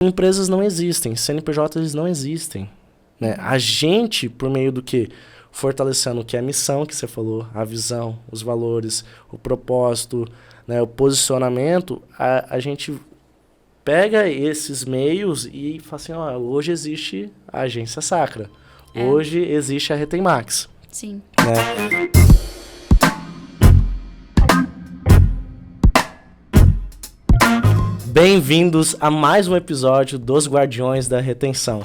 Empresas não existem, CNPJs não existem, né? A gente, por meio do que? Fortalecendo o que é a missão que você falou, a visão, os valores, o propósito, né? O posicionamento, a gente pega esses meios e fala assim, ó, hoje existe a Agência Sacra, hoje existe a Retemax. Sim. Né? Bem-vindos a mais um episódio dos Guardiões da Retenção.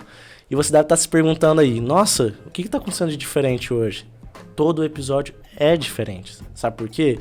E você deve estar se perguntando aí, nossa, o que está acontecendo de diferente hoje? Todo episódio é diferente. Sabe por quê?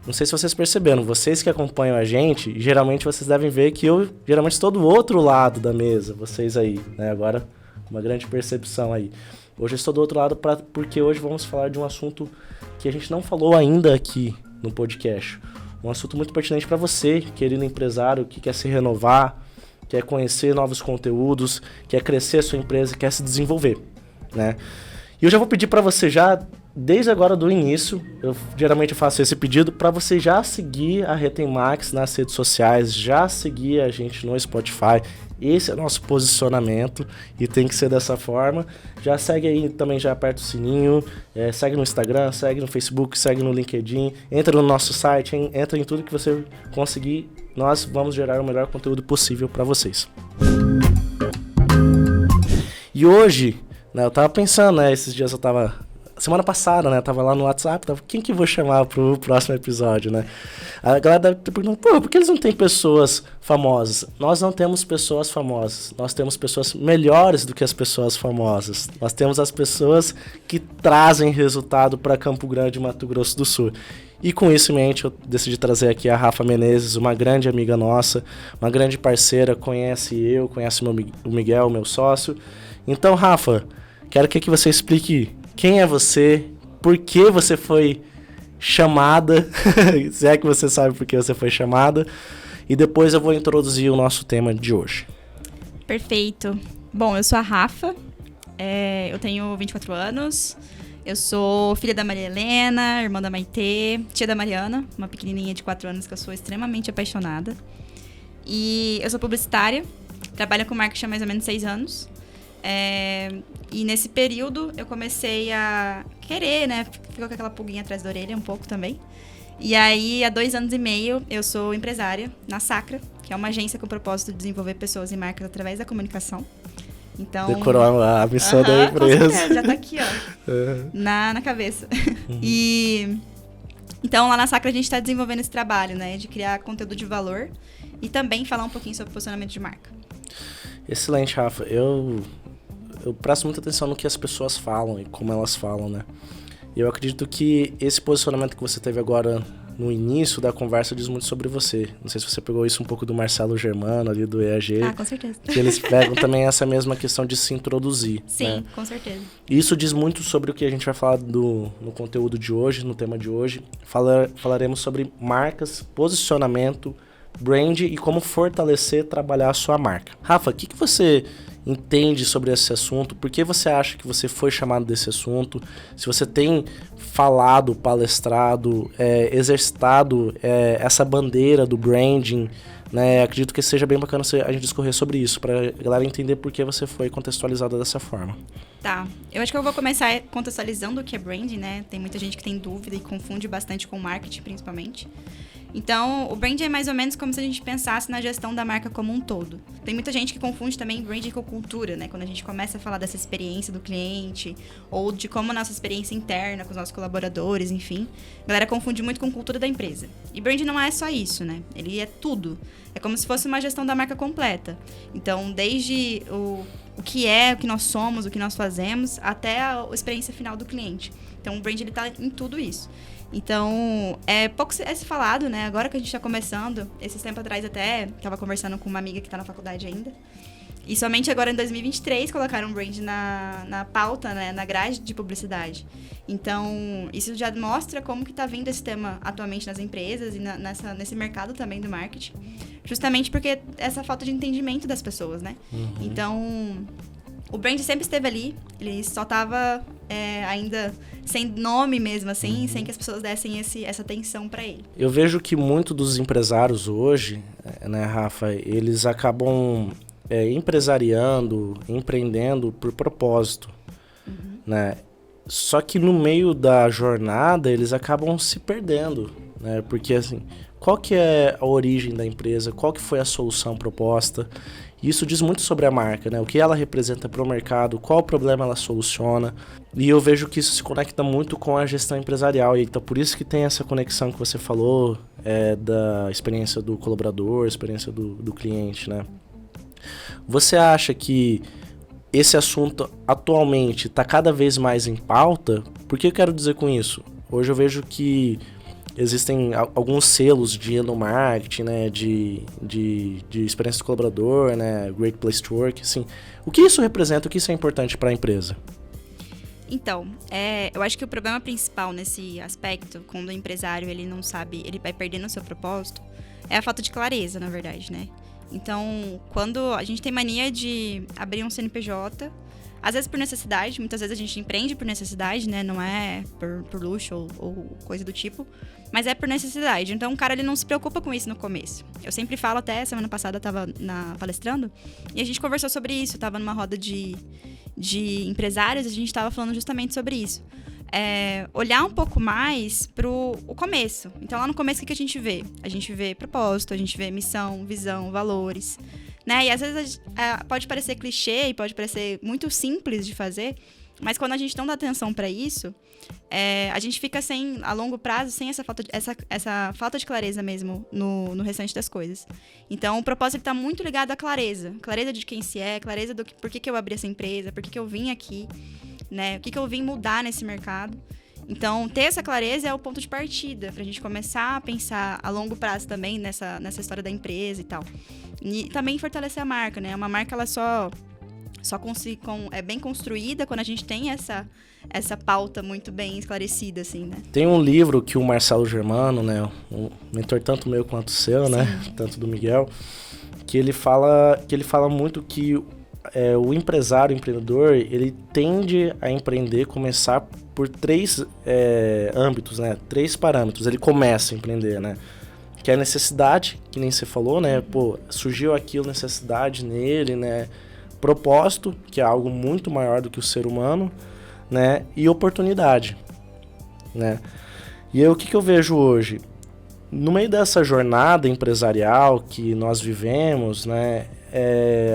Não sei se vocês perceberam, vocês que acompanham a gente, geralmente vocês devem ver que eu geralmente estou do outro lado da mesa, vocês aí, né? Agora, uma grande percepção aí. Hoje eu estou do outro lado porque hoje vamos falar de um assunto que a gente não falou ainda aqui no podcast. Um assunto muito pertinente para você, querido empresário, que quer se renovar, quer conhecer novos conteúdos, quer crescer a sua empresa, quer se desenvolver, né? E eu já vou pedir para você já, desde agora do início, eu geralmente faço esse pedido, para você já seguir a Retemax nas redes sociais, já seguir a gente no Spotify. Esse é o nosso posicionamento e tem que ser dessa forma. Já segue aí também, já aperta o sininho, segue no Instagram, segue no Facebook, segue no LinkedIn, entra no nosso site, entra em tudo que você conseguir. Nós vamos gerar o melhor conteúdo possível para vocês. E hoje, né, eu tava pensando, né, esses dias semana passada, né, tava lá no WhatsApp, quem que eu vou chamar pro próximo episódio, né? A galera deve ter perguntado, por que eles não têm pessoas famosas? Nós não temos pessoas famosas, nós temos pessoas melhores do que as pessoas famosas. Nós temos as pessoas que trazem resultado para Campo Grande, Mato Grosso do Sul. E com isso em mente, eu decidi trazer aqui a Rafa Menezes, uma grande amiga nossa, uma grande parceira, conhece o Miguel, meu sócio. Então, Rafa, quero que você explique quem é você, por que você foi chamada, se é que você sabe por que você foi chamada, e depois eu vou introduzir o nosso tema de hoje. Perfeito. Bom, eu sou a Rafa, eu tenho 24 anos, eu sou filha da Maria Helena, irmã da Maitê, tia da Mariana, uma pequenininha de 4 anos que eu sou extremamente apaixonada. E eu sou publicitária, trabalho com marketing há mais ou menos 6 anos. E nesse período eu comecei a querer, né? Ficou com aquela pulguinha atrás da orelha um pouco também. E aí, há 2 anos e meio, eu sou empresária na Sacra, que é uma agência com o propósito de desenvolver pessoas e marcas através da comunicação. Então, decorou a missão da empresa. Com certeza, já tá aqui, ó. Na cabeça. E então, lá na Sacra a gente tá desenvolvendo esse trabalho, né? De criar conteúdo de valor e também falar um pouquinho sobre posicionamento de marca. Excelente, Rafa. Eu presto muita atenção no que as pessoas falam e como elas falam, né? E eu acredito que esse posicionamento que você teve agora no início da conversa diz muito sobre você. Não sei se você pegou isso um pouco do Marcelo Germano ali do EAG. Ah, com certeza. Que eles pegam também essa mesma questão de se introduzir. Sim, né? Com certeza. E isso diz muito sobre o que a gente vai falar no conteúdo de hoje, no tema de hoje. Falaremos sobre marcas, posicionamento, brand e como fortalecer, trabalhar a sua marca. Rafa, o que você entende sobre esse assunto? Por que você acha que você foi chamado desse assunto? Se você tem falado, palestrado, exercitado essa bandeira do branding, né? Acredito que seja bem bacana a gente discorrer sobre isso, para a galera entender por que você foi contextualizada dessa forma. Tá, eu acho que eu vou começar contextualizando o que é branding, né? Tem muita gente que tem dúvida e confunde bastante com marketing, principalmente. Então, o branding é mais ou menos como se a gente pensasse na gestão da marca como um todo. Tem muita gente que confunde também branding com cultura, né? Quando a gente começa a falar dessa experiência do cliente, ou de como a nossa experiência interna com os nossos colaboradores, enfim. A galera confunde muito com cultura da empresa. E branding não é só isso, né? Ele é tudo. É como se fosse uma gestão da marca completa. Então, desde o que é, o que nós somos, o que nós fazemos, até a experiência final do cliente. Então, o branding ele tá em tudo isso. Então, pouco é se falado, né? Agora que a gente está começando, esses tempos atrás até estava conversando com uma amiga que está na faculdade ainda. E somente agora em 2023 colocaram um brand na pauta, né? Na grade de publicidade. Então, isso já mostra como que está vindo esse tema atualmente nas empresas e nesse mercado também do marketing. Justamente porque essa falta de entendimento das pessoas, né? Uhum. Então, o brand sempre esteve ali, ele só estava ainda sem nome mesmo, assim, sem que as pessoas dessem essa atenção para ele. Eu vejo que muito dos empresários hoje, né, Rafa, eles acabam empresariando, empreendendo por propósito, né? Só que no meio da jornada eles acabam se perdendo, né? Porque assim, qual que é a origem da empresa? Qual que foi a solução proposta? Isso diz muito sobre a marca, né? O que ela representa para o mercado, qual problema ela soluciona. E eu vejo que isso se conecta muito com a gestão empresarial. E então por isso que tem essa conexão que você falou, da experiência do colaborador, experiência do cliente, né? Você acha que esse assunto atualmente está cada vez mais em pauta? Por que eu quero dizer com isso? Hoje eu vejo que existem alguns selos de endomarketing, né, de experiência do colaborador, né, Great Place to Work, assim. O que isso representa, o que isso é importante para a empresa? Então, eu acho que o problema principal nesse aspecto, quando o empresário ele não sabe, ele vai perdendo o seu propósito, é a falta de clareza, na verdade, né? Então, quando a gente tem mania de abrir um CNPJ, às vezes por necessidade, muitas vezes a gente empreende por necessidade, né? Não é por luxo ou coisa do tipo, mas é por necessidade. Então, o cara ele não se preocupa com isso no começo. Eu sempre falo, até semana passada eu tava palestrando, e a gente conversou sobre isso, tava numa roda de empresários, a gente tava falando justamente sobre isso. Olhar um pouco mais pro começo. Então, lá no começo, o que a gente vê? A gente vê propósito, a gente vê missão, visão, valores, né? E às vezes pode parecer clichê e pode parecer muito simples de fazer, mas quando a gente não dá atenção para isso, a gente fica a longo prazo, sem essa falta de clareza mesmo no restante das coisas. Então, o propósito está muito ligado à clareza. Clareza de quem se é, clareza do por que eu abri essa empresa, por que eu vim aqui, né? O que eu vim mudar nesse mercado. Então, ter essa clareza é o ponto de partida para a gente começar a pensar a longo prazo também nessa história da empresa e tal. E também fortalecer a marca, né? Uma marca, ela é bem construída quando a gente tem essa pauta muito bem esclarecida, assim, né? Tem um livro que o Marcelo Germano, né? Um mentor tanto meu quanto seu, né? Tanto do Miguel, que ele fala muito que o empresário, o empreendedor, ele tende a empreender, começar por 3 âmbitos, né? 3 parâmetros. Ele começa a empreender, né? Que é a necessidade, que nem você falou, né? Pô, surgiu aquilo, necessidade nele, né? Propósito, que é algo muito maior do que o ser humano, né? E oportunidade, né? E aí, o que eu vejo hoje? No meio dessa jornada empresarial que nós vivemos, né?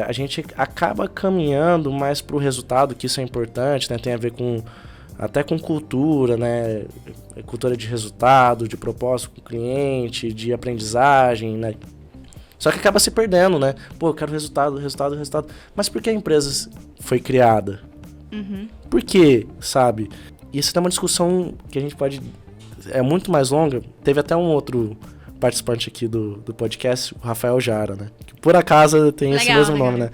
A gente acaba caminhando mais para o resultado, que isso é importante, né? Tem a ver até com cultura, né? Cultura de resultado, de propósito com o cliente, de aprendizagem, né? Só que acaba se perdendo, né? Pô, eu quero resultado. Mas por que a empresa foi criada? Por quê, sabe? E isso é uma discussão que a gente pode... É muito mais longa. Teve até um outro participante aqui do podcast, o Rafael Jara, né? Que por acaso tem esse mesmo nome, né?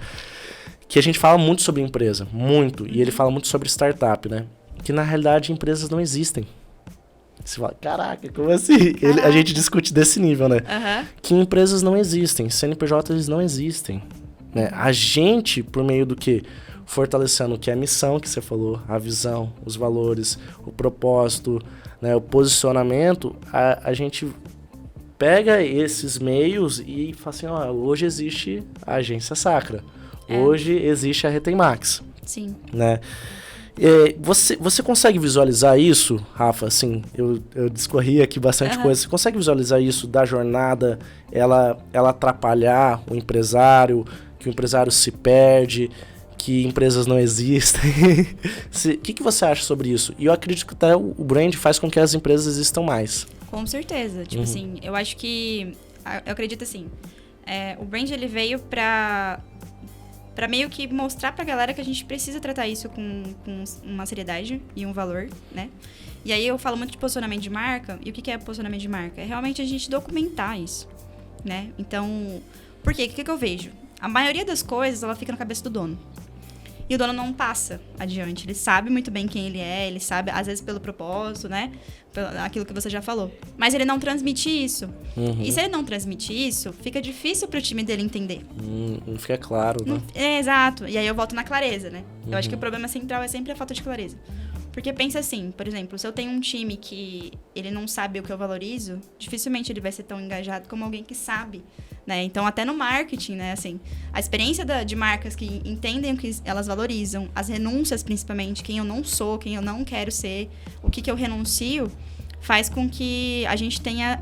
Que a gente fala muito sobre empresa, muito. E ele fala muito sobre startup, né? Que na realidade empresas não existem. Você fala, caraca, como assim? A gente discute desse nível, né? Que empresas não existem, CNPJs não existem, né? A gente, por meio do quê? Fortalecendo o que é a missão que você falou, a visão, os valores, o propósito, né? O posicionamento, a gente pega esses meios e fala assim, ó, hoje existe a Agência Sacra, hoje existe a Retemax. Sim. Né? Você consegue visualizar isso, Rafa? Assim, eu discorri aqui bastante coisa. Você consegue visualizar isso da jornada, ela atrapalhar o empresário, que o empresário se perde, que empresas não existem? O que você acha sobre isso? E eu acredito que até o brand faz com que as empresas existam mais. Com certeza. Tipo assim, eu acho que... Eu acredito assim, o brand ele veio pra meio que mostrar pra galera que a gente precisa tratar isso com uma seriedade e um valor, né? E aí eu falo muito de posicionamento de marca. E o que é posicionamento de marca? É realmente a gente documentar isso, né? Então, por quê? O que eu vejo? A maioria das coisas, ela fica na cabeça do dono. E o dono não passa adiante. Ele sabe muito bem quem ele é, ele sabe, às vezes, pelo propósito, né? Aquilo que você já falou. Mas ele não transmite isso. E se ele não transmite isso, fica difícil pro time dele entender. Não fica claro, né? Exato. E aí eu volto na clareza, né? Eu acho que o problema central é sempre a falta de clareza. Porque pensa assim, por exemplo, se eu tenho um time que ele não sabe o que eu valorizo, dificilmente ele vai ser tão engajado como alguém que sabe, né? Então, até no marketing, né? Assim, a experiência de marcas que entendem o que elas valorizam, as renúncias principalmente, quem eu não sou, quem eu não quero ser, o que eu renuncio, faz com que a gente tenha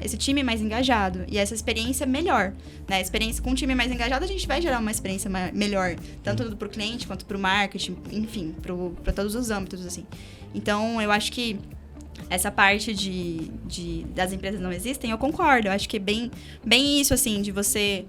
esse time mais engajado e essa experiência melhor, né? A experiência com um time mais engajado, a gente vai gerar uma experiência melhor, tanto para o cliente quanto para o marketing, enfim, para todos os âmbitos, assim. Então, eu acho que essa parte das empresas não existem, eu concordo. Eu acho que é bem isso, assim, de você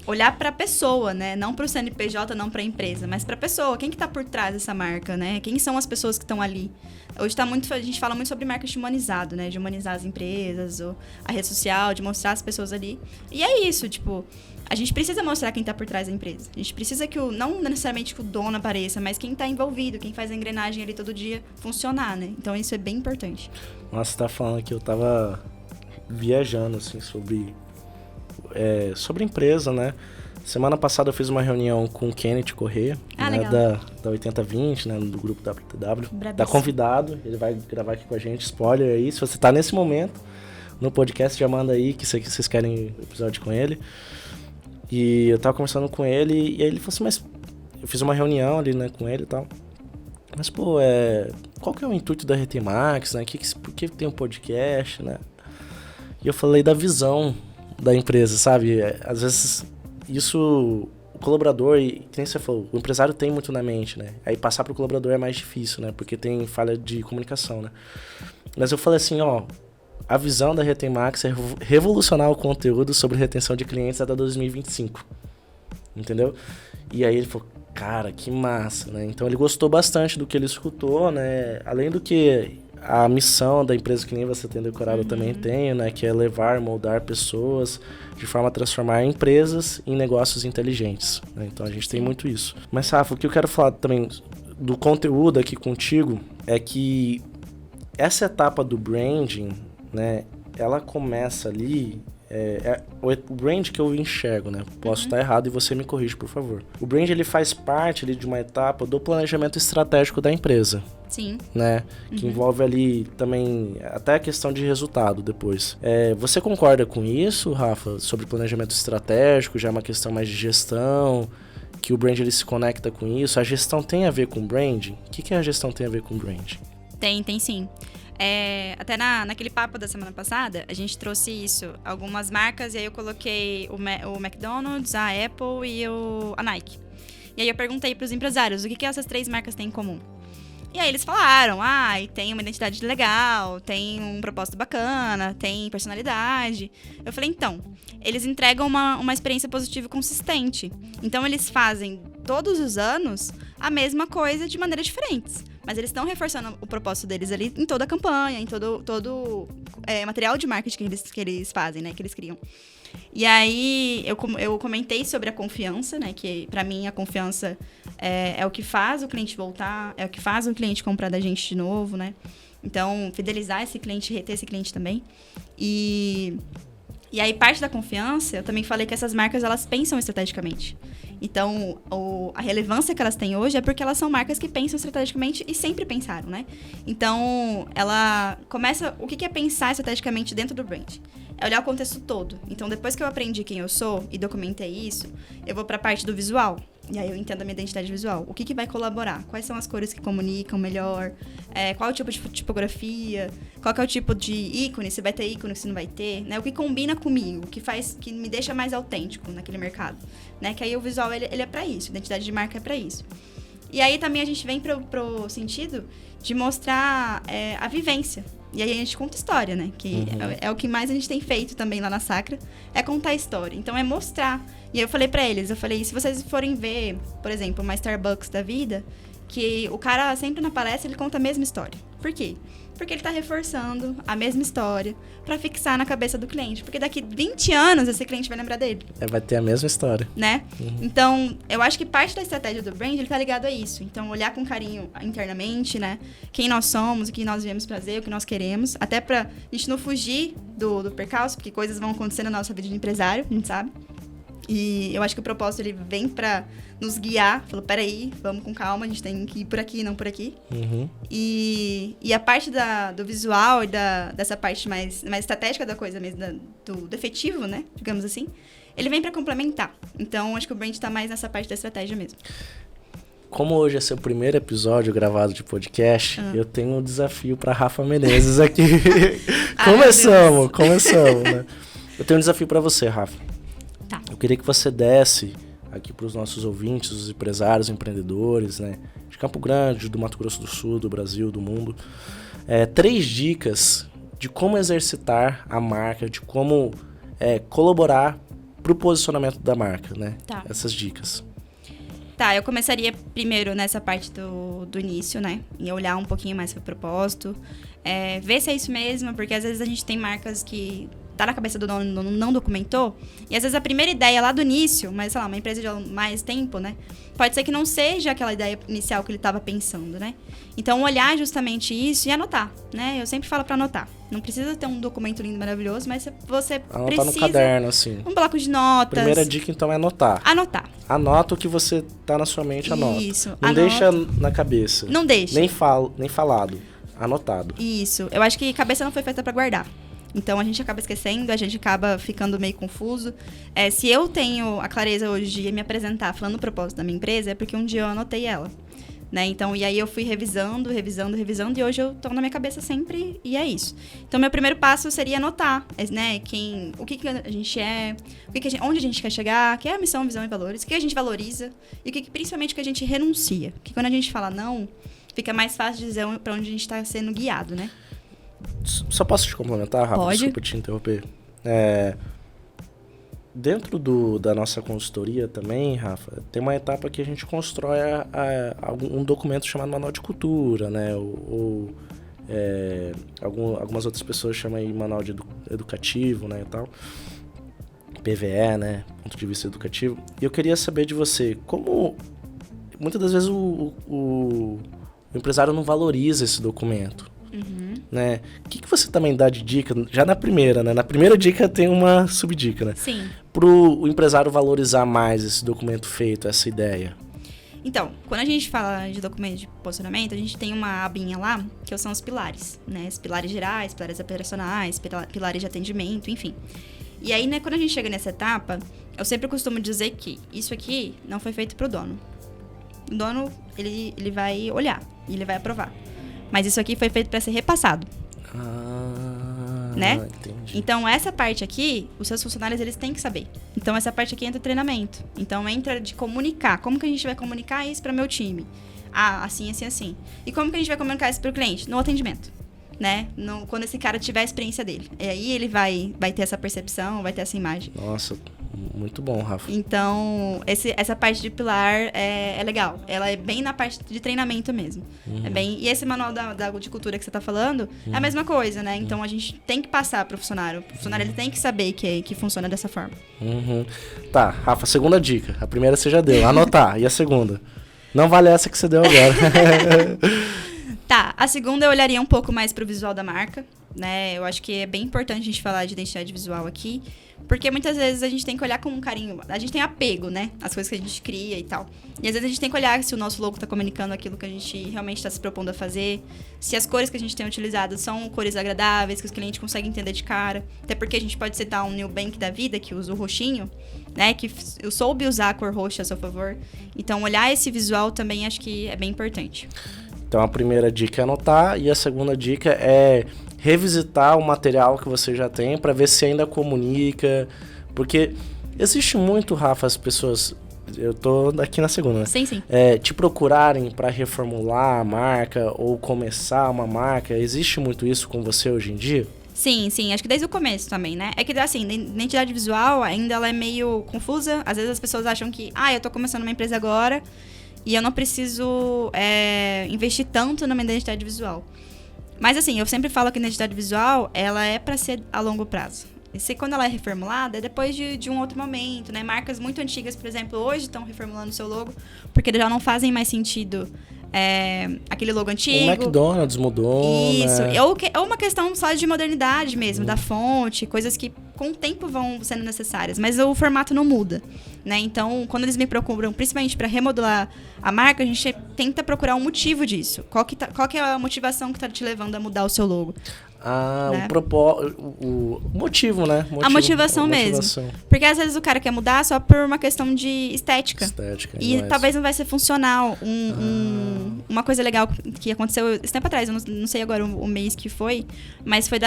olhar para a pessoa, né? Não para o CNPJ, não para a empresa, mas para a pessoa. Quem que tá por trás dessa marca, né? Quem são as pessoas que estão ali? Hoje a gente fala muito sobre marketing humanizado, né? De humanizar as empresas, ou a rede social, de mostrar as pessoas ali. E é isso, tipo, a gente precisa mostrar quem tá por trás da empresa. A gente precisa não necessariamente que o dono apareça, mas quem tá envolvido, quem faz a engrenagem ali todo dia funcionar, né? Então isso é bem importante. Nossa, você tá falando que eu tava viajando, assim, sobre empresa, né? Semana passada eu fiz uma reunião com o Kenneth Corrêa, né, da 8020, né, do grupo WTW. Tá convidado, ele vai gravar aqui com a gente, spoiler aí. Se você tá nesse momento no podcast, já manda aí que vocês querem episódio com ele. E eu tava conversando com ele e aí ele falou assim, mas eu fiz uma reunião ali, né, com ele e tal. Mas, pô, qual que é o intuito da RT Max, né? Por que tem um podcast, né? E eu falei da visão da empresa, sabe? Às vezes isso, o colaborador, e que nem você falou, o empresário tem muito na mente, né? Aí passar pro colaborador é mais difícil, né? Porque tem falha de comunicação, né? Mas eu falei assim, ó, a visão da RT Max é revolucionar o conteúdo sobre retenção de clientes até 2025. Entendeu? E aí ele falou, cara, que massa, né? Então ele gostou bastante do que ele escutou, né? Além do que a missão da empresa que nem você tem decorado eu também tenho, né? Que é levar, moldar pessoas de forma a transformar empresas em negócios inteligentes, né? Então a gente tem muito isso. Mas, Rafa, o que eu quero falar também do conteúdo aqui contigo é que essa etapa do branding, né? Ela começa ali... o brand que eu enxergo, né? Posso estar errado e você me corrige, por favor. O brand, ele faz parte ali de uma etapa do planejamento estratégico da empresa. Sim. Né? Que envolve ali também até a questão de resultado depois. Você concorda com isso, Rafa? Sobre planejamento estratégico, já é uma questão mais de gestão, que o brand ele se conecta com isso. A gestão tem a ver com branding? O que a gestão tem a ver com branding? Tem sim. Até naquele papo da semana passada, a gente trouxe isso, algumas marcas, e aí eu coloquei o McDonald's, a Apple e a Nike. E aí eu perguntei para os empresários, o que essas 3 marcas têm em comum? E aí eles falaram, tem uma identidade legal, tem um propósito bacana, tem personalidade. Eu falei, então, eles entregam uma experiência positiva e consistente. Então eles fazem, todos os anos, a mesma coisa de maneiras diferentes. Mas eles estão reforçando o propósito deles ali em toda a campanha, em todo material de marketing que eles fazem, né? Que eles criam. E aí, eu comentei sobre a confiança, né? Que, pra mim, a confiança é o que faz o cliente voltar, é o que faz o cliente comprar da gente de novo, né? Então, fidelizar esse cliente, reter esse cliente também. E aí, parte da confiança, eu também falei que essas marcas, elas pensam estrategicamente. Então, a relevância que elas têm hoje é porque elas são marcas que pensam estrategicamente e sempre pensaram, né? Então, ela começa... O que é pensar estrategicamente dentro do brand? É olhar o contexto todo. Então, depois que eu aprendi quem eu sou e documentei isso, eu vou pra parte do visual. E aí eu entendo a minha identidade visual. O que vai colaborar? Quais são as cores que comunicam melhor? Qual é o tipo de tipografia? Qual que é o tipo de ícone? Se vai ter ícone, se não vai ter? Né? O que combina comigo? Que me deixa mais autêntico naquele mercado? Né? Que aí o visual, ele é pra isso. A identidade de marca é pra isso. E aí também a gente vem pro sentido de mostrar a vivência. E aí a gente conta história, né? Que é o que mais a gente tem feito também lá na Sacra, é contar história. Então é mostrar. E aí eu falei pra eles, se vocês forem ver, por exemplo, uma Starbucks da vida, que o cara sempre na palestra ele conta a mesma história. Por quê? Porque ele tá reforçando a mesma história pra fixar na cabeça do cliente. Porque daqui 20 anos esse cliente vai lembrar dele. Vai ter a mesma história. Né? Então, eu acho que parte da estratégia do brand, ele tá ligado a isso. Então, olhar com carinho internamente, né? Quem nós somos, o que nós viemos fazer, o que nós queremos. Até pra gente não fugir do percalço, porque coisas vão acontecer na nossa vida de empresário, a gente sabe. E eu acho que o propósito, ele vem pra nos guiar. Falou, peraí, vamos com calma, a gente tem que ir por aqui, não por aqui. Uhum. E a parte do visual e dessa parte mais estratégica da coisa mesmo, do efetivo, né? Digamos assim. Ele vem pra complementar. Então, acho que o brand tá mais nessa parte da estratégia mesmo. Como hoje é seu primeiro episódio gravado de podcast, eu tenho um desafio pra Rafa Menezes aqui. Começamos, né? Eu tenho um desafio pra você, Rafa. Tá. Eu queria que você desse aqui pros nossos ouvintes, os empresários, empreendedores, né? De Campo Grande, do Mato Grosso do Sul, do Brasil, do mundo. 3 dicas de como exercitar a marca, de como colaborar pro posicionamento da marca, né? Tá. Essas dicas. Tá, eu começaria primeiro nessa parte do início, né? E olhar um pouquinho mais pro propósito. Ver se é isso mesmo, porque às vezes a gente tem marcas que tá na cabeça do dono, não documentou. E às vezes a primeira ideia lá do início, mas sei lá, uma empresa de mais tempo, né? Pode ser que não seja aquela ideia inicial que ele estava pensando, né? Então, olhar justamente isso e anotar, né? Eu sempre falo para anotar. Não precisa ter um documento lindo, maravilhoso, mas você anotar precisa... no caderno, assim. Um bloco de notas. Primeira dica, então, é anotar. Anotar. Anota o que você tá na sua mente, anota. Isso, não anota. deixa na cabeça. Não deixa. Nem falado. Anotado. Isso. Eu acho que cabeça não foi feita para guardar. Então, a gente acaba esquecendo, a gente acaba ficando meio confuso. Se eu tenho a clareza hoje de me apresentar falando o propósito da minha empresa, é porque um dia eu anotei ela. Né? Então, e aí eu fui revisando, e hoje eu tô na minha cabeça sempre, e é isso. Então, meu primeiro passo seria anotar, né? O que a gente é, onde a gente quer chegar, que é a missão, visão e valores, o que a gente valoriza, e principalmente o que a gente renuncia. Porque quando a gente fala não, fica mais fácil de dizer para onde a gente está sendo guiado, né? Só posso te complementar, Rafa? Pode. Desculpa te interromper. Dentro da nossa consultoria também, Rafa, tem uma etapa que a gente constrói um documento chamado Manual de Cultura, né? Algumas outras pessoas chamam aí Manual de Educativo, né, e tal. PVE, né? Ponto de vista educativo. E eu queria saber de você, como muitas das vezes o empresário não valoriza esse documento. Uhum. Né? O que você também dá de dica, já na primeira, né? Na primeira dica tem uma subdica, né? Sim. Pro empresário valorizar mais esse documento feito, essa ideia. Então, quando a gente fala de documento de posicionamento, a gente tem uma abinha lá, que são os pilares, né? Os pilares gerais, pilares operacionais, pilares de atendimento, enfim. E aí, né, quando a gente chega nessa etapa, eu sempre costumo dizer que isso aqui não foi feito pro dono. O dono, ele vai olhar e ele vai aprovar. Mas isso aqui foi feito para ser repassado. Né? Entendi. Então, essa parte aqui, os seus funcionários, eles têm que saber. Então, essa parte aqui entra o treinamento. Então, entra de comunicar. Como que a gente vai comunicar isso para meu time? Assim, assim, assim. E como que a gente vai comunicar isso para o cliente? No atendimento. Né? Quando esse cara tiver a experiência dele. E aí, ele vai ter essa percepção, vai ter essa imagem. Nossa, muito bom, Rafa. Então, essa parte de pilar é legal. Ela é bem na parte de treinamento mesmo. Uhum. E esse manual de cultura que você está falando é a mesma coisa, né? Então, a gente tem que passar para o funcionário. O funcionário ele tem que saber que funciona dessa forma. Uhum. Tá, Rafa, segunda dica. A primeira você já deu, anotar. E a segunda? Não vale essa que você deu agora. Tá, a segunda eu olharia um pouco mais pro visual da marca, né? Eu acho que é bem importante a gente falar de identidade visual aqui, porque muitas vezes a gente tem que olhar com um carinho, a gente tem apego, né? As coisas que a gente cria e tal. E às vezes a gente tem que olhar se o nosso logo tá comunicando aquilo que a gente realmente está se propondo a fazer, se as cores que a gente tem utilizado são cores agradáveis, que os clientes conseguem entender de cara. Até porque a gente pode citar um New Bank da vida, que usa o roxinho, né? Que eu soube usar a cor roxa a seu favor. Então, olhar esse visual também acho que é bem importante. Então, a primeira dica é anotar e a segunda dica é revisitar o material que você já tem para ver se ainda comunica. Porque existe muito, Rafa, as pessoas... Eu tô aqui na segunda, né? Sim, sim. Te procurarem para reformular a marca ou começar uma marca. Existe muito isso com você hoje em dia? Sim, sim. Acho que desde o começo também, né? É que, assim, a identidade visual ainda ela é meio confusa. Às vezes as pessoas acham que... eu tô começando uma empresa agora... E eu não preciso investir tanto na minha identidade visual. Mas assim, eu sempre falo que a identidade visual, ela é para ser a longo prazo. E se quando ela é reformulada, é depois de um outro momento, né? Marcas muito antigas, por exemplo, hoje estão reformulando o seu logo, porque já não fazem mais sentido aquele logo antigo. O McDonald's mudou, isso. né? Ou uma questão só de modernidade mesmo, da fonte, coisas que com o tempo vão sendo necessárias, mas o formato não muda, né? Então, quando eles me procuram, principalmente para remodelar a marca, a gente tenta procurar um motivo disso. Qual que é a motivação que está te levando a mudar o seu logo? Né? O motivo, né? A motivação mesmo. Porque às vezes o cara quer mudar só por uma questão de estética. E talvez não vai ser funcional. Uma coisa legal que aconteceu esse tempo atrás, eu não sei agora o mês que foi, mas foi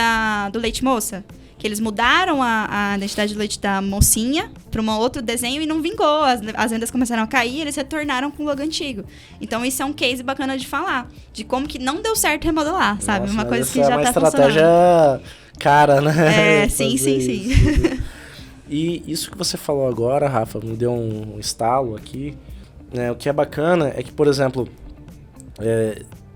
do Leite Moça. Que eles mudaram a identidade do leite da mocinha para um outro desenho e não vingou. As vendas começaram a cair e eles retornaram com o logo antigo. Então, isso é um case bacana de falar. De como que não deu certo remodelar, sabe? Nossa, uma coisa que já tá funcionando. Uma estratégia cara, né? Sim. E isso que você falou agora, Rafa, me deu um estalo aqui. Né? O que é bacana é que, por exemplo,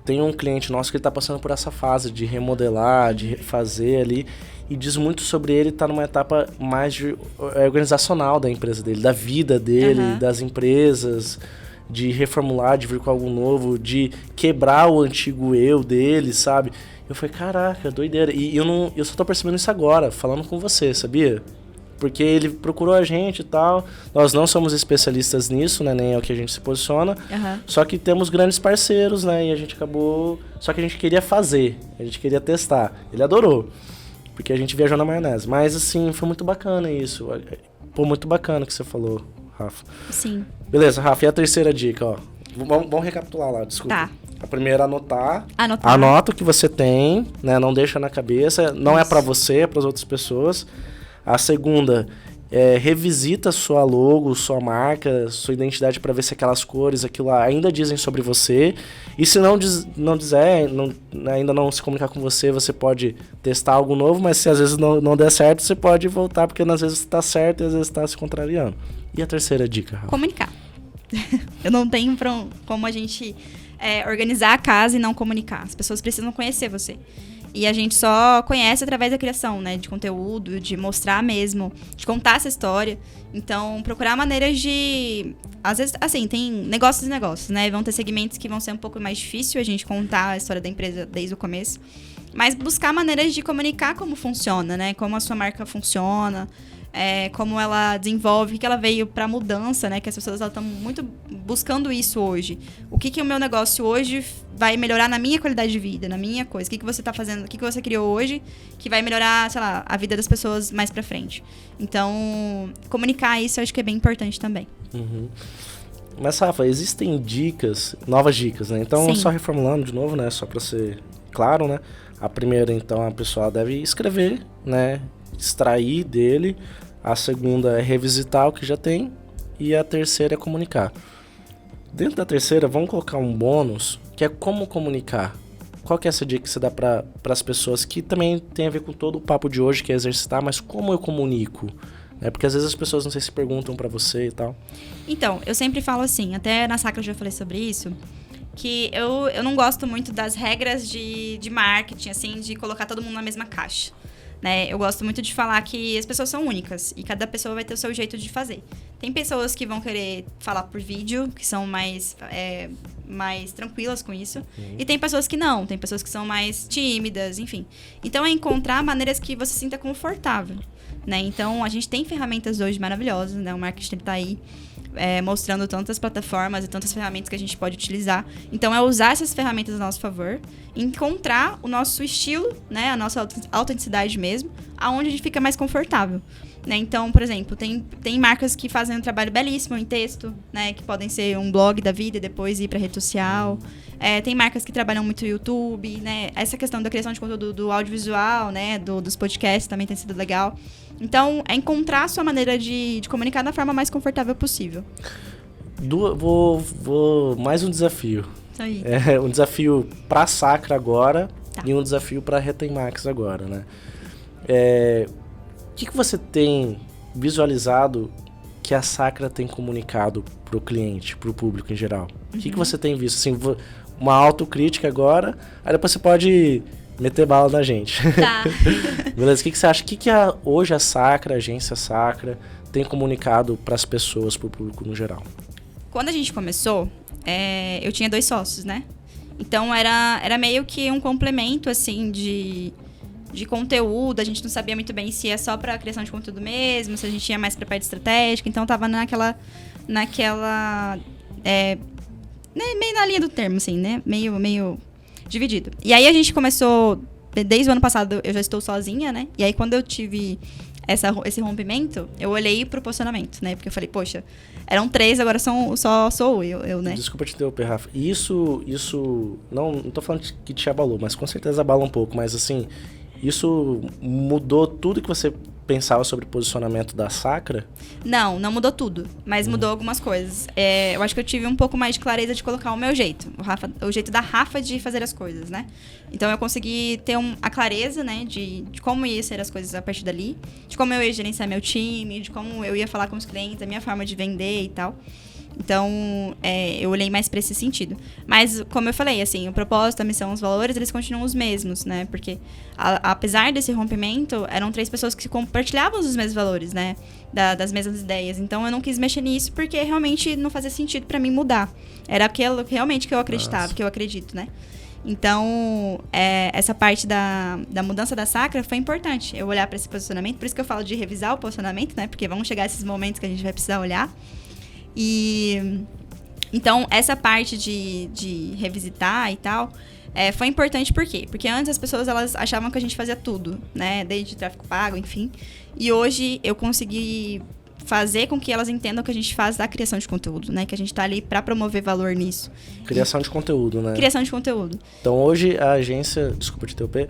tem um cliente nosso que ele tá passando por essa fase de remodelar, de refazer ali. E diz muito sobre ele estar numa etapa mais organizacional da empresa dele, da vida dele, das empresas, de reformular, de vir com algo novo, de quebrar o antigo eu dele, sabe? Eu falei, caraca, doideira. E eu só tô percebendo isso agora, falando com você, sabia? Porque ele procurou a gente e tal. Nós não somos especialistas nisso, né? Nem é o que a gente se posiciona. Só que temos grandes parceiros, né? E a gente acabou... Só que a gente queria fazer, a gente queria testar. Ele adorou. Porque a gente viajou na maionese. Mas, assim, foi muito bacana isso. Pô, muito bacana o que você falou, Rafa. Sim. Beleza, Rafa, e a terceira dica, ó. Vamos recapitular lá, desculpa. Tá. A primeira, anotar. Anota o que você tem, né? Não deixa na cabeça. Não é pra você, é pras outras pessoas. A segunda, revisita sua logo, sua marca, sua identidade para ver se aquelas cores, aquilo lá, ainda dizem sobre você. E se não dizer, ainda não se comunicar com você, você pode testar algo novo, mas se às vezes não der certo, você pode voltar, porque às vezes está certo e às vezes está se contrariando. E a terceira dica, Rafa? Comunicar. Eu não tenho como a gente organizar a casa e não comunicar. As pessoas precisam conhecer você. E a gente só conhece através da criação, né? De conteúdo, de mostrar mesmo, de contar essa história. Então, procurar maneiras de... Às vezes, assim, tem negócios e negócios, né? Vão ter segmentos que vão ser um pouco mais difícil a gente contar a história da empresa desde o começo. Mas buscar maneiras de comunicar como funciona, né? Como a sua marca funciona, como ela desenvolve, o que ela veio para mudança, né? Que as pessoas estão muito buscando isso hoje. O que o meu negócio hoje vai melhorar na minha qualidade de vida, na minha coisa? O que você está fazendo, o que você criou hoje que vai melhorar, sei lá, a vida das pessoas mais para frente. Então, comunicar isso eu acho que é bem importante também. Mas, Rafa, existem novas dicas, né? Então, Sim. Só reformulando de novo, né? Só para ser claro, né? A primeira, então, a pessoa deve escrever, né? Extrair dele. A segunda é revisitar o que já tem. E a terceira é comunicar. Dentro da terceira, vamos colocar um bônus, que é como comunicar. Qual que é essa dica que você dá para as pessoas, que também tem a ver com todo o papo de hoje, que é exercitar, mas como eu comunico? Porque às vezes as pessoas não sei se perguntam para você e tal. Então, eu sempre falo assim, até na Sacra eu já falei sobre isso, que eu não gosto muito das regras de marketing, assim, de colocar todo mundo na mesma caixa. Né? Eu gosto muito de falar que as pessoas são únicas e cada pessoa vai ter o seu jeito de fazer. Tem pessoas que vão querer falar por vídeo, que são mais tranquilas com isso. E tem pessoas que não, tem pessoas que são mais tímidas, enfim. Então, é encontrar maneiras que você se sinta confortável. Né? Então, a gente tem ferramentas hoje maravilhosas, né? O marketing está aí mostrando tantas plataformas e tantas ferramentas que a gente pode utilizar. Então, é usar essas ferramentas a nosso favor, encontrar o nosso estilo, né? A nossa autenticidade mesmo, aonde a gente fica mais confortável. Né? Então, por exemplo, tem marcas que fazem um trabalho belíssimo em texto, né? Que podem ser um blog da vida e depois ir para rede social. Tem marcas que trabalham muito no YouTube, né? Essa questão da criação de conteúdo do audiovisual, né? Dos podcasts também tem sido legal. Então, é encontrar a sua maneira de comunicar da forma mais confortável possível. Vou mais um desafio. Isso aí. Um desafio para a Sacra agora, tá. E um desafio para a Retenmax agora, né? O que você tem visualizado que a Sacra tem comunicado para o cliente, para o público em geral? O que você tem visto? Assim, uma autocrítica agora, aí depois você pode meter bala na gente. Tá. Beleza? O que você acha? O que hoje a Sacra, a agência Sacra, tem comunicado para as pessoas, para o público no geral? Quando a gente começou, eu tinha 2 sócios, né? Então, era meio que um complemento, assim, de de conteúdo, a gente não sabia muito bem se é só pra criação de conteúdo mesmo, se a gente ia mais pra parte estratégica, então tava naquela meio na linha do termo, assim, né? Meio dividido. E aí a gente começou, desde o ano passado eu já estou sozinha, né? E aí quando eu tive esse rompimento, eu olhei pro posicionamento, né? Porque eu falei, poxa, eram 3, agora só sou eu, né? Desculpa te interromper, Rafa. Isso não tô falando que te abalou, mas com certeza abala um pouco. Mas assim, isso mudou tudo que você pensava sobre o posicionamento da Sacra? Não mudou tudo, mas mudou algumas coisas. Eu acho que eu tive um pouco mais de clareza de colocar o meu jeito, o jeito da Rafa de fazer as coisas, né? Então eu consegui ter a clareza, né, de como ia ser as coisas a partir dali, de como eu ia gerenciar meu time, de como eu ia falar com os clientes, a minha forma de vender e tal. Então, eu olhei mais para esse sentido. Mas, como eu falei, assim, o propósito, a missão, os valores, eles continuam os mesmos, né? Porque, apesar desse rompimento, eram 3 pessoas que compartilhavam os mesmos valores, né? Das mesmas ideias. Então, eu não quis mexer nisso porque realmente não fazia sentido para mim mudar. Era aquilo realmente que eu acreditava, que eu acredito, né? Então, essa parte da mudança da Sacra foi importante. Eu olhar para esse posicionamento. Por isso que eu falo de revisar o posicionamento, né? Porque vão chegar esses momentos que a gente vai precisar olhar. E então essa parte de revisitar e tal foi importante por quê? Porque antes as pessoas elas achavam que a gente fazia tudo, né? Desde tráfego pago, enfim. E hoje eu consegui fazer com que elas entendam que a gente faz da criação de conteúdo, né? Que a gente tá ali para promover valor nisso. Criação de conteúdo, né? Criação de conteúdo. Então hoje a agência, desculpa te interromper,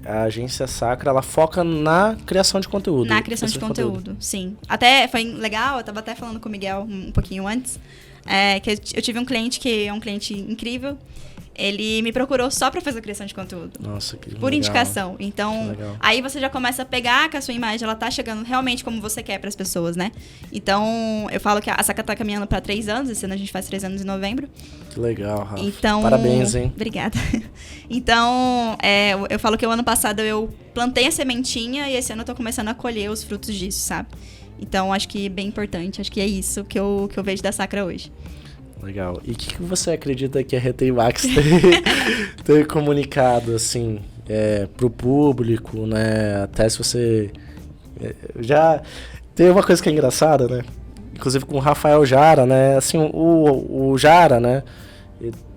a agência Sacra, ela foca na criação de conteúdo. Na criação de conteúdo, sim. Até foi legal, eu tava até falando com o Miguel um pouquinho antes, que eu tive um cliente que é um cliente incrível. Ele me procurou só pra fazer a criação de conteúdo. Nossa, que legal. Por indicação. Então, aí você já começa a pegar que a sua imagem, ela tá chegando realmente como você quer pras pessoas, né? Então, eu falo que a Sacra tá caminhando pra 3 anos. Esse ano a gente faz 3 anos em novembro. Que legal, Rafa. Então, parabéns, hein? Obrigada. Então, eu falo que o ano passado eu plantei a sementinha e esse ano eu tô começando a colher os frutos disso, sabe? Então, acho que é bem importante. Acho que é isso que eu vejo da Sacra hoje. Legal. E o que você acredita que a Retém Max tem comunicado, assim, pro público, né? Até se você... já tem uma coisa que é engraçada, né? Inclusive com o Rafael Jara, né? Assim, o Jara, né?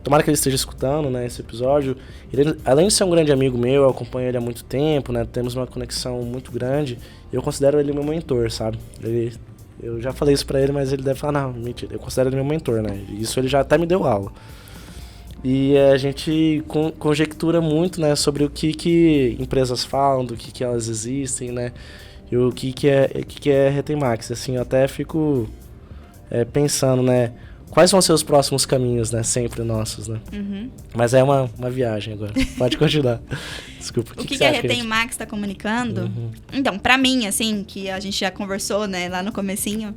Tomara que ele esteja escutando, né, esse episódio. Ele, além de ser um grande amigo meu, eu acompanho ele há muito tempo, né? Temos uma conexão muito grande. Eu considero ele meu mentor, sabe? Eu já falei isso pra ele, mas ele deve falar, não, mentira, eu considero ele meu mentor, né? Isso ele já até me deu aula. E a gente conjectura muito, né, sobre o que empresas falam, do que elas existem, né? E o que é Retém Max. Assim, eu até fico pensando, né? Quais vão ser os próximos caminhos, né? Sempre nossos, né? Uhum. Mas é uma viagem agora. Pode continuar. Desculpa. O que a Retém Max está comunicando? Uhum. Então, pra mim, assim, que a gente já conversou, né, lá no comecinho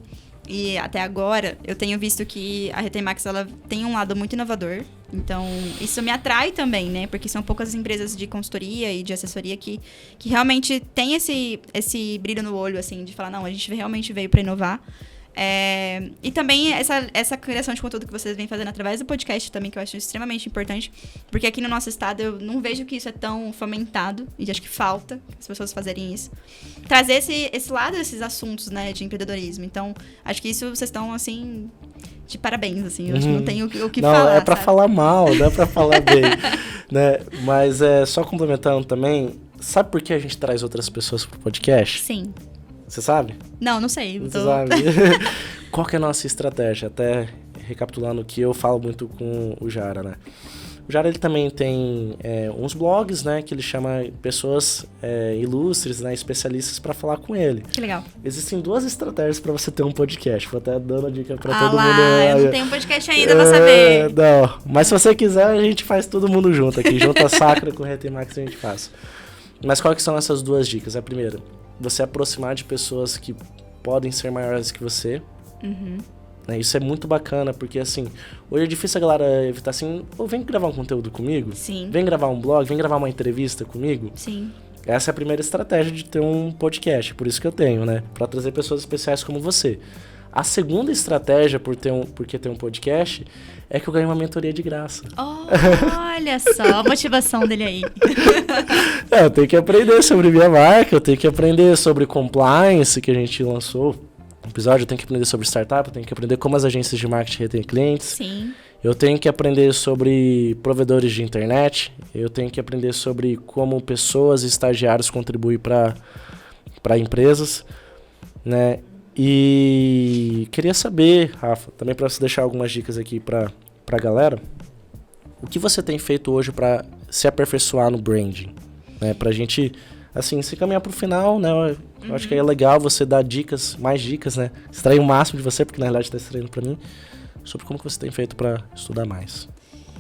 e até agora, eu tenho visto que a Retém Max, ela tem um lado muito inovador. Então, isso me atrai também, né? Porque são poucas as empresas de consultoria e de assessoria que realmente tem esse brilho no olho, assim, de falar, não, a gente realmente veio para inovar. E também essa criação de conteúdo que vocês vêm fazendo através do podcast também, que eu acho extremamente importante, porque aqui no nosso estado eu não vejo que isso é tão fomentado, e acho que falta as pessoas fazerem isso. Trazer esse lado desses assuntos, né, de empreendedorismo. Então, acho que isso vocês estão, assim, de parabéns, assim, eu acho que não tenho o que não, falar. Não, é pra sabe? falar mal, não é pra falar bem, né? Mas só complementando também, sabe por que a gente traz outras pessoas pro podcast? Sim. Você sabe? Não sei. Você sabe? Qual que é a nossa estratégia? Até recapitulando o que eu falo muito com o Jara, né? O Jara, ele também tem uns blogs, né? Que ele chama pessoas ilustres, né? Especialistas para falar com ele. Que legal. Existem 2 estratégias para você ter um podcast. Vou até dando a dica para todo lá, mundo. Eu não tenho um podcast ainda pra saber. Não, mas se você quiser, a gente faz todo mundo junto aqui. Junto a Sacra com o Retém Max a gente faz. Mas quais que são essas 2 dicas? A primeira, você aproximar de pessoas que podem ser maiores que você. Uhum. Isso é muito bacana, porque assim, hoje é difícil a galera evitar assim, vem gravar um conteúdo comigo? Sim. Vem gravar um blog, vem gravar uma entrevista comigo? Sim. Essa é a primeira estratégia de ter um podcast, por isso que eu tenho, né? Pra trazer pessoas especiais como você. A segunda estratégia porque tem um podcast é que eu ganho uma mentoria de graça. Olha só a motivação dele aí. Eu tenho que aprender sobre minha marca, eu tenho que aprender sobre compliance, que a gente lançou no episódio, eu tenho que aprender sobre startup, eu tenho que aprender como as agências de marketing retêm clientes. Sim. Eu tenho que aprender sobre provedores de internet, eu tenho que aprender sobre como pessoas e estagiários contribuem para empresas, né? E queria saber, Rafa, também para você deixar algumas dicas aqui para a galera, o que você tem feito hoje para se aperfeiçoar no branding, né? Para a gente, assim, se caminhar para o final, né? Eu acho que é legal você dar dicas, mais dicas, né? Extrair o máximo de você, porque na realidade está extraindo para mim, sobre como que você tem feito para estudar mais,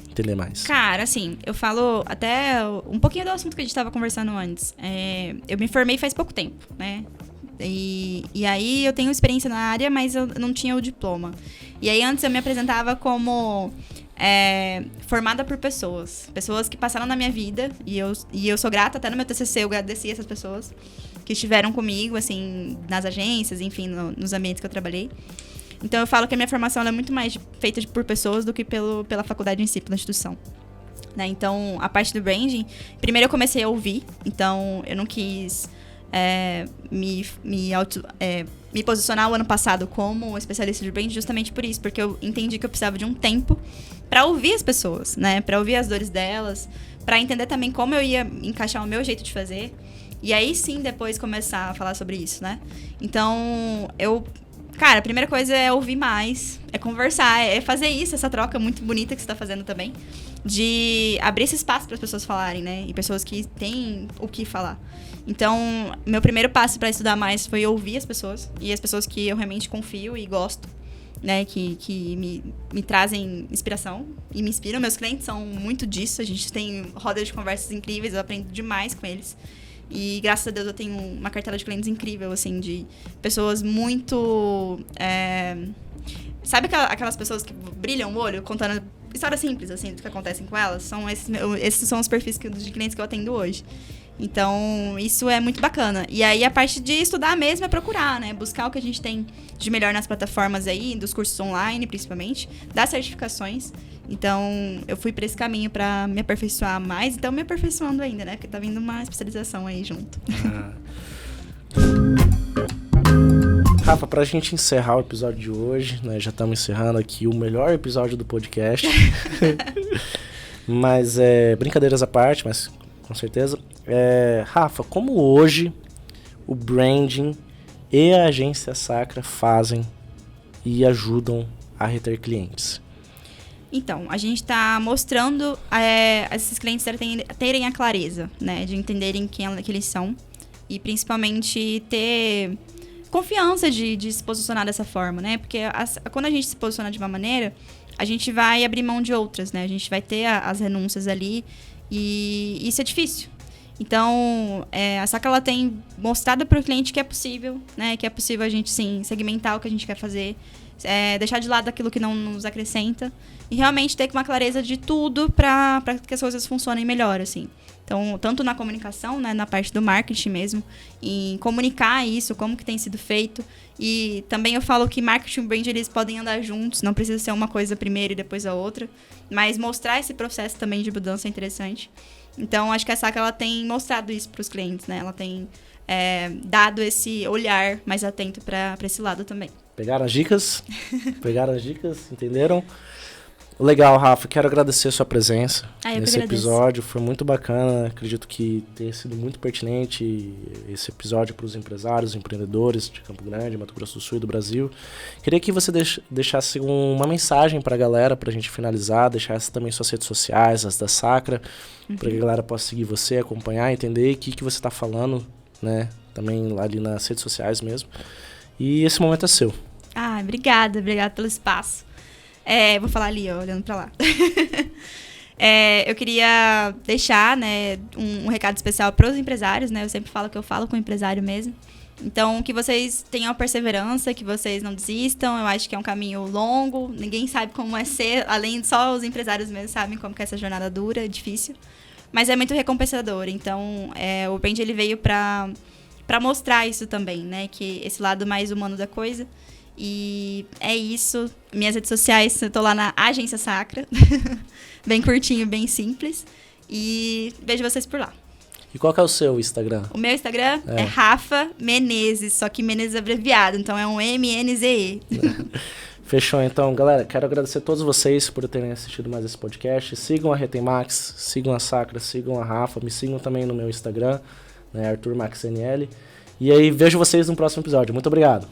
entender mais. Cara, assim, eu falo até um pouquinho do assunto que a gente estava conversando antes. Eu me formei faz pouco tempo, né? E aí eu tenho experiência na área, mas eu não tinha o diploma. E aí antes eu me apresentava como formada por pessoas que passaram na minha vida, e eu sou grata, até no meu TCC eu agradeci essas pessoas que estiveram comigo, assim, nas agências, enfim, nos ambientes que eu trabalhei. Então eu falo que a minha formação ela é muito mais feita por pessoas do que pela faculdade em si, pela instituição. Né? Então, a parte do branding, primeiro eu comecei a ouvir, então eu não quis me posicionar o ano passado como especialista de branding justamente por isso, porque eu entendi que eu precisava de um tempo para ouvir as pessoas, né? Para ouvir as dores delas, para entender também como eu ia encaixar o meu jeito de fazer, e aí sim depois começar a falar sobre isso, né? Então, cara, a primeira coisa é ouvir mais, é conversar, é fazer isso, essa troca muito bonita que você tá fazendo também, de abrir esse espaço para as pessoas falarem, né? E pessoas que têm o que falar. Então, meu primeiro passo para estudar mais foi ouvir as pessoas, e as pessoas que eu realmente confio e gosto, né? Que me trazem inspiração e me inspiram. Meus clientes são muito disso, a gente tem rodas de conversas incríveis, eu aprendo demais com eles. E graças a Deus eu tenho uma cartela de clientes incrível, assim, de pessoas muito... Sabe aquelas pessoas que brilham o olho contando histórias simples, assim, do que acontecem com elas? Esses são os perfis de clientes que eu atendo hoje. Então, isso é muito bacana. E aí, a parte de estudar mesmo é procurar, né? Buscar o que a gente tem de melhor nas plataformas aí, dos cursos online, principalmente, das certificações. Então, eu fui para esse caminho para me aperfeiçoar mais. Então, me aperfeiçoando ainda, né? Porque tá vindo uma especialização aí junto. Rafa, pra gente encerrar o episódio de hoje, né? Já estamos encerrando aqui o melhor episódio do podcast. Mas, brincadeiras à parte, mas com certeza. Rafa, como hoje o branding e a agência Sacra fazem e ajudam a reter clientes? Então, a gente está mostrando esses clientes terem a clareza, né? De entenderem quem eles são e principalmente ter confiança de se posicionar dessa forma, né? Porque quando a gente se posiciona de uma maneira, a gente vai abrir mão de outras, né? A gente vai ter as renúncias ali e isso é difícil. Então, a Sacra ela tem mostrado para o cliente que é possível, né? Que é possível a gente, sim, segmentar o que a gente quer fazer, deixar de lado aquilo que não nos acrescenta e realmente ter uma clareza de tudo para que as coisas funcionem melhor, assim. Então, tanto na comunicação, né, na parte do marketing mesmo, em comunicar isso, como que tem sido feito. E também eu falo que marketing e brand, eles podem andar juntos, não precisa ser uma coisa primeiro e depois a outra, mas mostrar esse processo também de mudança é interessante. Então, acho que a Sacra ela tem mostrado isso para os clientes, né? Ela tem dado esse olhar mais atento para esse lado também. Pegaram as dicas? Pegaram as dicas? Entenderam? Legal, Rafa. Quero agradecer a sua presença nesse episódio. Foi muito bacana. Acredito que tenha sido muito pertinente esse episódio para os empresários, empreendedores de Campo Grande, Mato Grosso do Sul e do Brasil. Queria que você deixasse uma mensagem para a galera, para a gente finalizar. Deixasse também suas redes sociais, as da Sacra, para que a galera possa seguir você, acompanhar, entender o que você está falando, né? Também lá ali nas redes sociais mesmo. E esse momento é seu. Obrigada pelo espaço. Vou falar ali, ó, olhando pra lá. Eu queria deixar, né, um recado especial para os empresários, né? Eu sempre falo que eu falo com o empresário mesmo. Então, que vocês tenham perseverança, que vocês não desistam. Eu acho que é um caminho longo. Ninguém sabe como é ser, além de só os empresários mesmo sabem como que é essa jornada dura, difícil. Mas é muito recompensador. Então, o brand ele veio para mostrar isso também, né? Que esse lado mais humano da coisa. E é isso. Minhas redes sociais, eu tô lá na Agência Sacra. Bem curtinho, bem simples. E vejo vocês por lá. E qual que é o seu Instagram? O meu Instagram é Rafa Menezes, só que Menezes abreviado, então é um MNZE. Fechou, então, galera. Quero agradecer a todos vocês por terem assistido mais esse podcast. Sigam a Retemax, sigam a Sacra, sigam a Rafa, me sigam também no meu Instagram, né, Arthur Max NL. E aí, vejo vocês no próximo episódio. Muito obrigado.